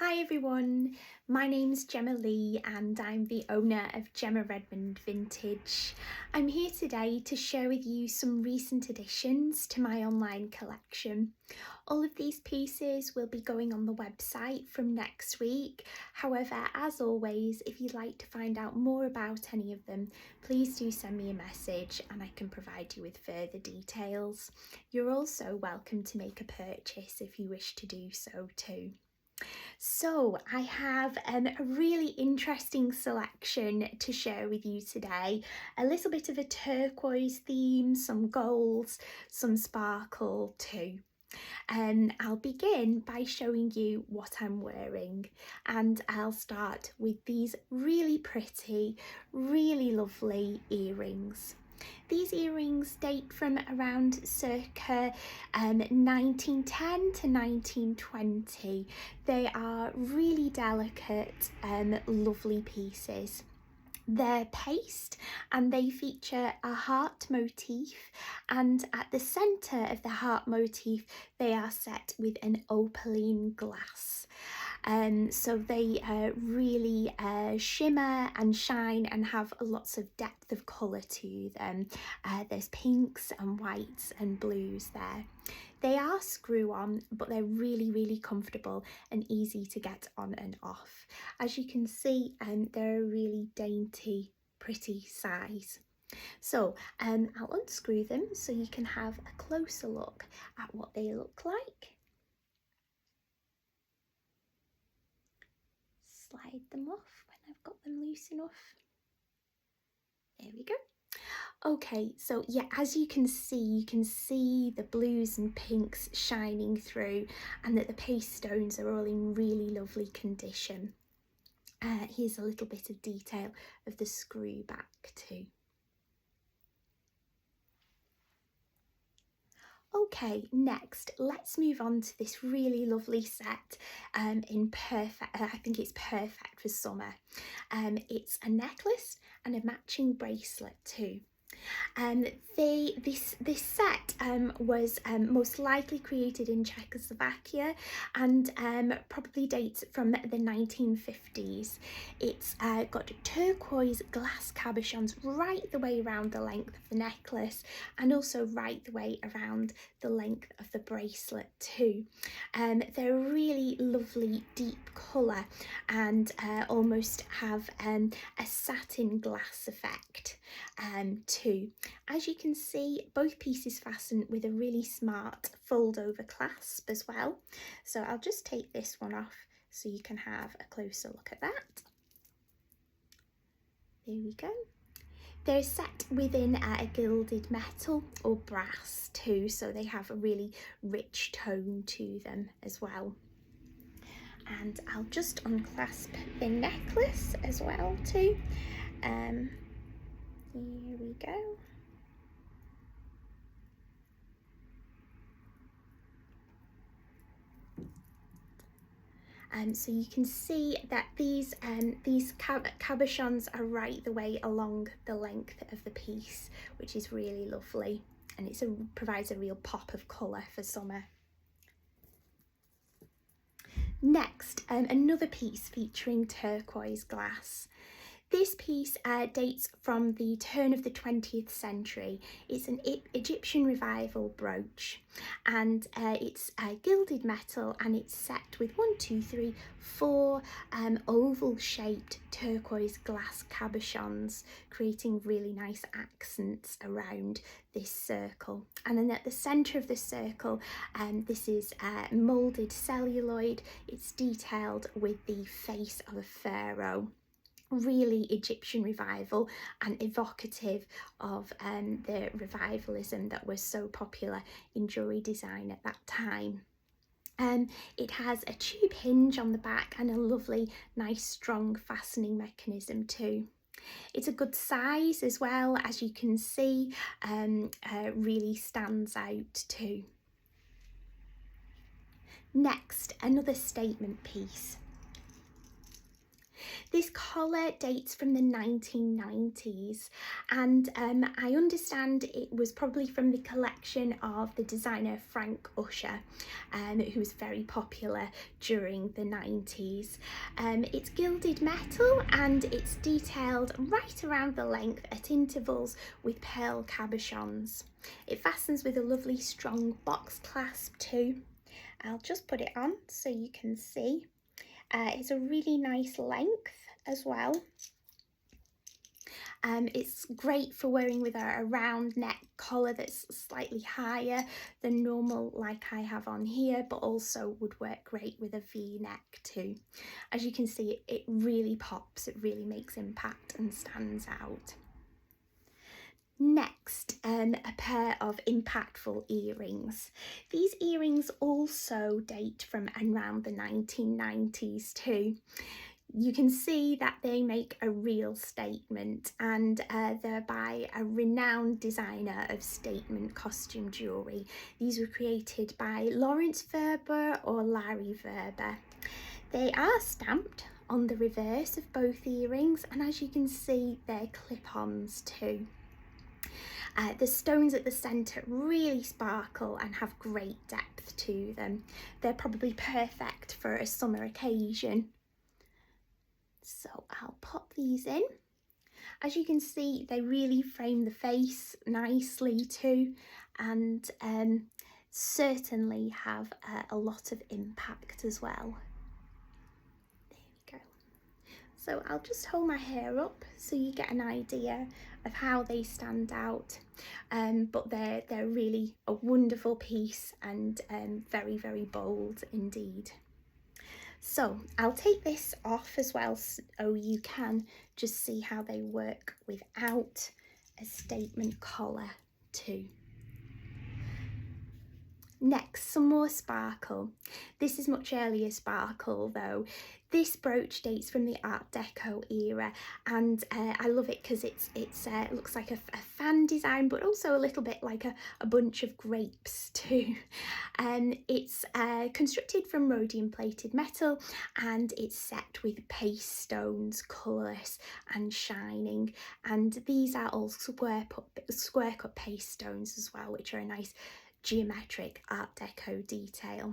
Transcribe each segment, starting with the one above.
Hi everyone, my name's Gemma Lee and I'm the owner of Gemma Redmond Vintage. I'm here today to share with you some recent additions to my online collection. All of these pieces will be going on the website from next week. However, as always, if you'd like to find out more about any of them, please do send me a message and I can provide you with further details. You're also welcome to make a purchase if you wish to do so too. So I have a really interesting selection to share with you today. A little bit of a turquoise theme, some golds, some sparkle too. I'll begin by showing you what I'm wearing, and I'll start with these really pretty, really lovely earrings. These earrings date from around circa 1910 to 1920. They are really delicate and lovely pieces. They're paste and they feature a heart motif, and at the centre of the heart motif they are set with an opaline glass. So they really shimmer and shine and have lots of depth of colour to them. There's pinks and whites and blues there. They are screw on, but they're really comfortable and easy to get on and off. As you can see, they're a really dainty, pretty size. So I'll unscrew them so you can have a closer look at what they look like. Slide them off when I've got them loose enough. There we go. Okay, so yeah, as you can see the blues and pinks shining through, and that the paste stones are all in really lovely condition. Here's a little bit of detail of the screw back too. Okay, next let's move on to this really lovely set in perfect, I think it's perfect for summer. It's a necklace and a matching bracelet too. This set was most likely created in Czechoslovakia and probably dates from the 1950s. It's got turquoise glass cabochons right the way around the length of the necklace, and also right the way around the length of the bracelet too. They're a really lovely deep colour and almost have a satin glass effect too. As you can see, both pieces fasten with a really smart fold over clasp as well. So I'll just take this one off so you can have a closer look at that. There we go. They're set within a gilded metal or brass too, so they have a really rich tone to them as well. And I'll just unclasp the necklace as well too. Here we go. So you can see that these cabochons are right the way along the length of the piece, which is really lovely, and it provides a real pop of colour for summer. Next, another piece featuring turquoise glass. This piece dates from the turn of the 20th century. It's an Egyptian revival brooch, and it's gilded metal, and it's set with 4 oval shaped turquoise glass cabochons, creating really nice accents around this circle. And then at the centre of the circle, this is moulded celluloid. It's detailed with the face of a pharaoh. Really Egyptian revival and evocative of the revivalism that was so popular in jewellery design at that time. It has a tube hinge on the back and a lovely, nice, strong fastening mechanism too. It's a good size as well, as you can see, really stands out too. Next, another statement piece. This collar dates from the 1990s, and I understand it was probably from the collection of the designer Frank Usher, who was very popular during the 90s. It's gilded metal and it's detailed right around the length at intervals with pearl cabochons. It fastens with a lovely strong box clasp too. I'll just put it on so you can see. It's a really nice length as well. It's great for wearing with a round neck collar that's slightly higher than normal, like I have on here, but also would work great with a V-neck too. As you can see, it really pops, it really makes impact and stands out. Next, a pair of impactful earrings. These earrings also date from around the 1990s too. You can see that they make a real statement, and they're by a renowned designer of statement costume jewellery. These were created by Lawrence Verber or Larry Verber. They are stamped on the reverse of both earrings, and as you can see, they're clip-ons too. The stones at the centre really sparkle and have great depth to them. They're probably perfect for a summer occasion. So I'll pop these in. As you can see, they really frame the face nicely too, and certainly have a lot of impact as well. There we go. So I'll just hold my hair up so you get an idea of how they stand out, but they're really a wonderful piece and very, very bold indeed. So I'll take this off as well so you can just see how they work without a statement collar too. Next, some more sparkle. This is much earlier sparkle though. This brooch dates from the Art Deco era, and I love it because it looks like a fan design, but also a little bit like a bunch of grapes too. It's constructed from rhodium plated metal, and it's set with paste stones, colourless and shining. And these are all square cut paste stones as well, which are a nice geometric Art Deco detail.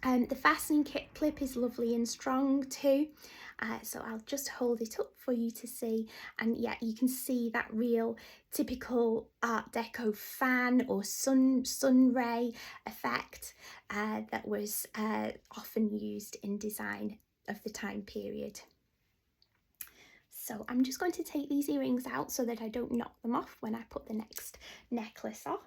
The fastening clip is lovely and strong too, so I'll just hold it up for you to see, and yeah, you can see that real typical Art Deco fan or sun ray effect that was often used in design of the time period. So I'm just going to take these earrings out so that I don't knock them off when I put the next necklace on.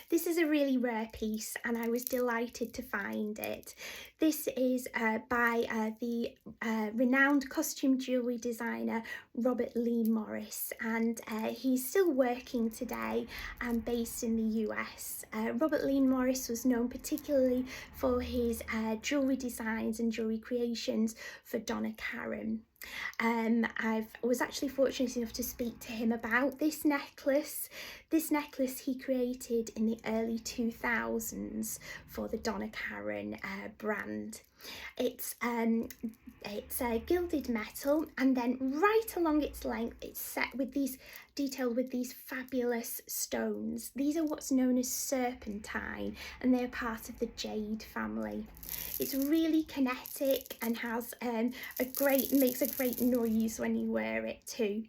This is a really rare piece and I was delighted to find it. This is by the renowned costume jewellery designer Robert Lee Morris, and he's still working today and based in the US. Robert Lee Morris was known particularly for his jewellery designs and jewellery creations for Donna Karan. I was actually fortunate enough to speak to him about this necklace. This necklace he created in the early 2000s for the Donna Karan brand. It's gilded metal, and then right along its length it's set with these detailed with these fabulous stones. These are what's known as serpentine, and they're part of the jade family. It's really kinetic and has makes a great noise when you wear it too.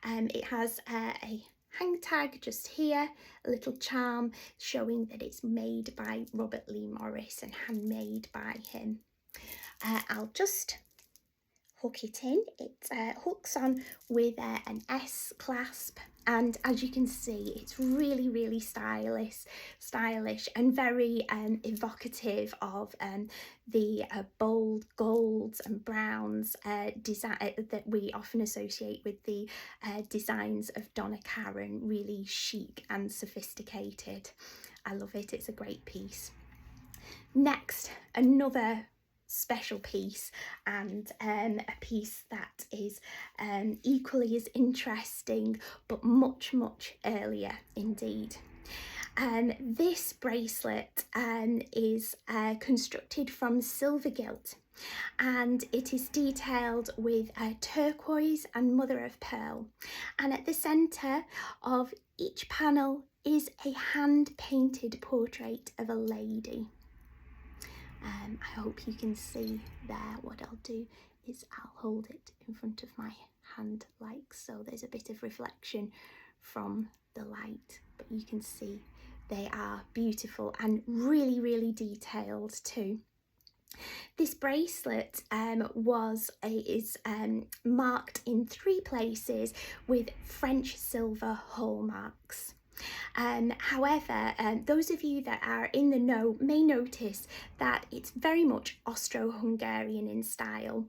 It has a hang tag just here, a little charm showing that it's made by Robert Lee Morris and handmade by him. I'll just hook it in. It hooks on with an S clasp, and as you can see, it's really stylish and very evocative of the bold golds and browns design that we often associate with the designs of Donna Karan. Really chic and sophisticated. I love it. It's a great piece. Next, another special piece, and a piece that is equally as interesting but much earlier indeed. This bracelet is constructed from silver gilt, and it is detailed with turquoise and mother of pearl, and at the centre of each panel is a hand-painted portrait of a lady. I hope you can see there. What I'll do is I'll hold it in front of my hand like so. There's a bit of reflection from the light, but you can see they are beautiful and really, really detailed too. This bracelet is marked in 3 places with French silver hallmarks. However, those of you that are in the know may notice that it's very much Austro-Hungarian in style.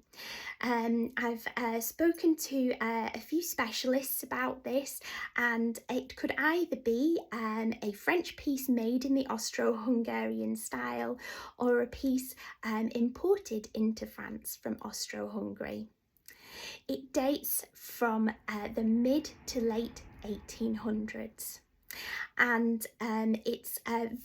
I've spoken to a few specialists about this, and it could either be a French piece made in the Austro-Hungarian style or a piece imported into France from Austro-Hungary. It dates from the mid to late 1800s. And it's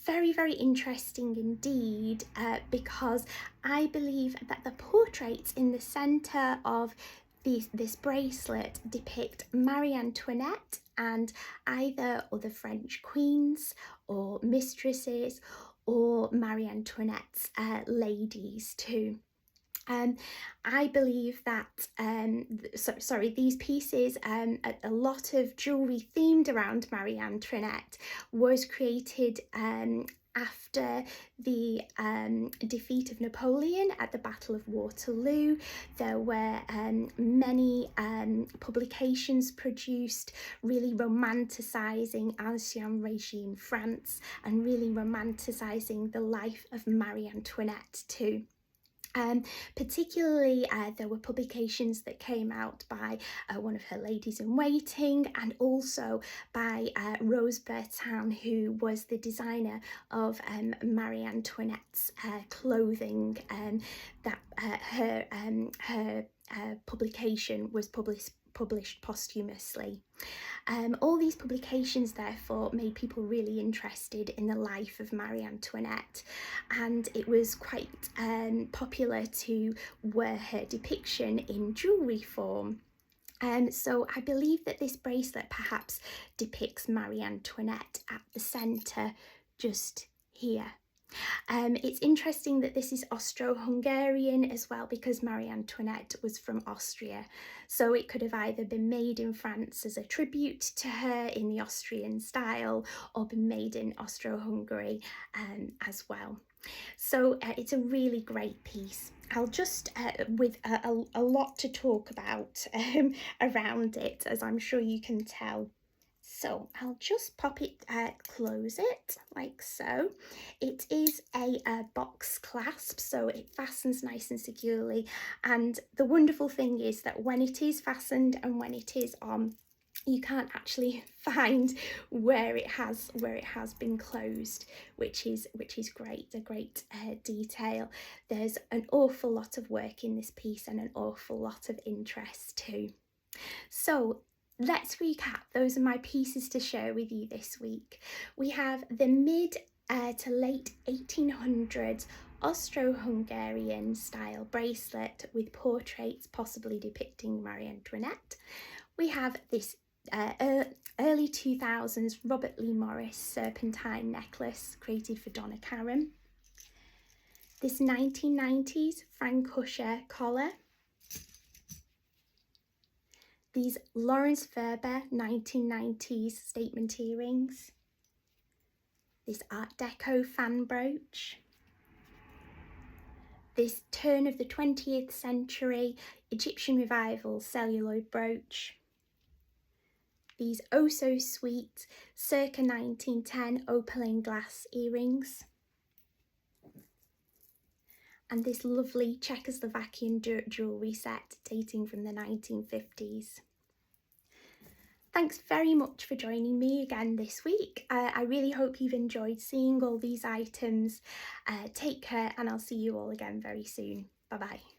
very, very interesting indeed because I believe that the portraits in the centre of this bracelet depict Marie Antoinette and either other French queens or mistresses or Marie Antoinette's ladies too. I believe that, these pieces, a lot of jewellery themed around Marie Antoinette was created after the defeat of Napoleon at the Battle of Waterloo. There were many publications produced really romanticising Ancien Regime France and really romanticising the life of Marie Antoinette too. Particularly there were publications that came out by one of her ladies in waiting, and also by Rose Bertin, who was the designer of Marie Antoinette's clothing. That her publication was published posthumously. All these publications therefore made people really interested in the life of Marie Antoinette, and it was quite popular to wear her depiction in jewellery form. So I believe that this bracelet perhaps depicts Marie Antoinette at the centre just here. It's interesting that this is Austro-Hungarian as well, because Marie Antoinette was from Austria, so it could have either been made in France as a tribute to her in the Austrian style or been made in Austro-Hungary as well. So it's a really great piece. I'll just, with a lot to talk about around it, as I'm sure you can tell. So I'll just pop it, close it like so. It is a box clasp, so it fastens nice and securely. And the wonderful thing is that when it is fastened and when it is on, you can't actually find where it has been closed, which is great, a great detail. There's an awful lot of work in this piece and an awful lot of interest too. So let's recap. Those are my pieces to share with you this week. We have the mid to late 1800s Austro-Hungarian style bracelet with portraits possibly depicting Marie Antoinette. We have this early 2000s Robert Lee Morris serpentine necklace created for Donna Karan. This 1990s Frank Usher collar. These Lawrence Ferber 1990s statement earrings. This Art Deco fan brooch. This turn of the 20th century Egyptian revival celluloid brooch. These oh so sweet circa 1910 opaline glass earrings. And this lovely Czechoslovakian jewellery set dating from the 1950s. Thanks very much for joining me again this week. I really hope you've enjoyed seeing all these items. Take care, and I'll see you all again very soon. Bye bye.